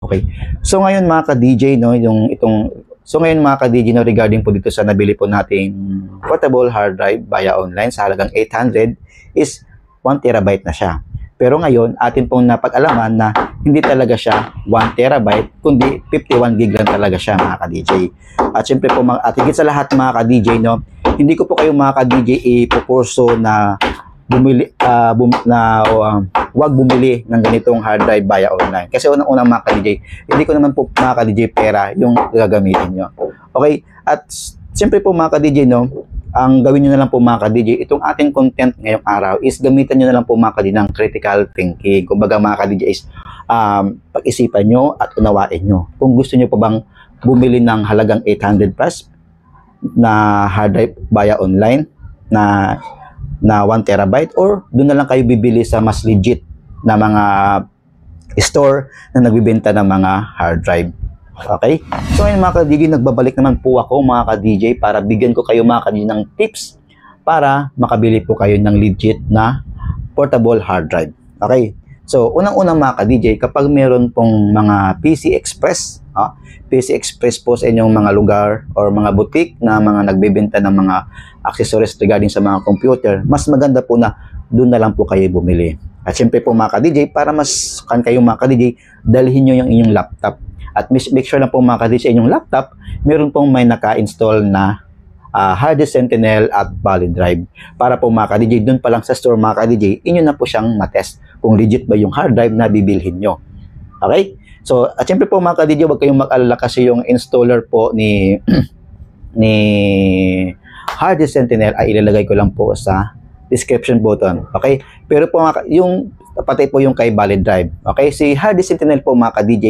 Okay. So ngayon mga ka-DJ, no, ngayon mga ka-DJ, no, regarding po dito sa nabili po nating portable hard drive via online sa halagang 800 is 1 terabyte na siya. Pero ngayon, atin pong napag-alaman na hindi talaga siya 1 terabyte, kundi 51 gig lang talaga siya mga ka-DJ. At syempre po, at higit sa lahat mga ka-DJ, no, hindi ko po kayo mga ka-DJ ipoporso na wag bumili ng ganitong hard drive via online. Kasi unang-unang mga ka-DJ, hindi ko naman po mga ka-DJ pera yung gagamitin nyo. Okay? At syempre po mga ka-DJ, no, ang gawin nyo na lang po mga ka-DJ, itong ating content ngayong araw is gamitan nyo na lang po mga ka-DJ ng critical thinking. Kumbaga mga ka-DJ is pag-isipan nyo at unawain nyo. Kung gusto nyo pa bang bumili ng halagang 800 plus na hard drive via online na 1 terabyte or doon na lang kayo bibili sa mas legit na mga store na nagbibenta ng mga hard drive. Okay? So ngayon mga ka-DJ, nagbabalik naman po ako mga ka-DJ para bigyan ko kayo mga ka-DJ ng tips para makabili po kayo ng legit na portable hard drive. Okay? So unang-unang mga ka-DJ, kapag meron pong mga PC Express, PC Express po sa inyong mga lugar or mga boutique na mga nagbebenta ng mga accessories regarding sa mga computer, mas maganda po na doon na lang po kayo bumili. At syempre po mga ka-DJ, para mas kan kayo mga ka-DJ, dalhin nyo yung inyong laptop. At make sure lang po mga ka-DJ sa inyong laptop, meron pong may naka-install na hard disk Sentinel at valid drive. Para po mga ka-DJ, doon pa lang sa store mga ka-DJ, inyo na po siyang matest kung legit ba yung hard drive na bibilhin nyo. Okay? So, at syempre po mga ka-DJ, huwag kayong mag-alala kasi yung installer po ni hard disk Sentinel ay ilalagay ko lang po sa description button. Okay? Pero po yung pati po yung kay valid drive. Okay? Si hard disk Sentinel po mga ka-DJ,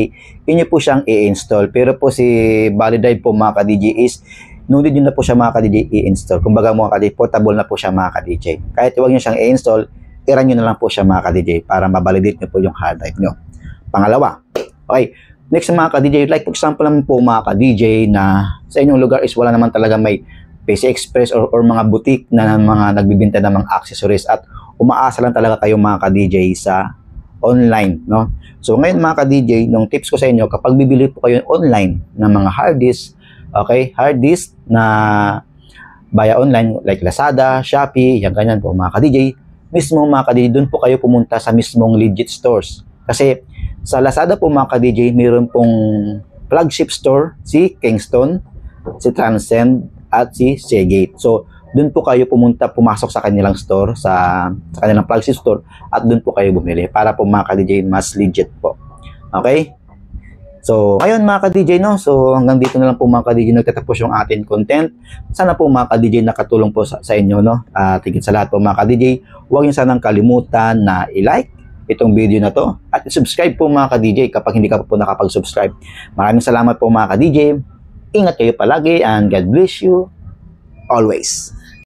inyo po siyang i-install. Pero po si valid drive po mga ka-DJ is no need nyo na po siya mga ka-DJ i-install. Kumbaga mga ka-DJ, portable na po siya mga ka-DJ. Kahit huwag nyo siyang i-install, i-run nyo na lang po siya mga ka-DJ para mabalidate nyo po yung hard drive nyo. Pangalawa, okay, next mga ka-DJ, like for example naman po mga ka-DJ na sa inyong lugar is wala naman talaga may PC Express or mga boutique na mga nagbibenta ng mga accessories at umaasa lang talaga kayo mga ka-DJ sa online, no? So ngayon mga ka-DJ, nung tips ko sa inyo, kapag bibili po kayo online ng mga hard disk, okay, hard disk na via online like Lazada, Shopee, yan ganyan po mga ka-DJ, mismo mga ka-DJ, doon po kayo pumunta sa mismong legit stores. Kasi sa Lazada po mga ka-DJ, mayroon pong flagship store si Kingston, si Transcend, at si Seagate. So, doon po kayo pumasok sa kanilang store, sa kanilang flagship store, at doon po kayo bumili para po mga ka-DJ mas legit po. Okay? So, ngayon mga ka-DJ, no? So, hanggang dito na lang po mga ka-DJ, nagtatapos yung ating content. Sana po mga ka-DJ nakatulong po sa inyo, no? At higit sa lahat po mga ka-DJ, huwag niyo sanang kalimutan na i-like itong video na to at subscribe po mga ka-DJ kapag hindi ka po nakapag-subscribe. Maraming salamat po mga ka-DJ. Ingat kayo palagi and God bless you always.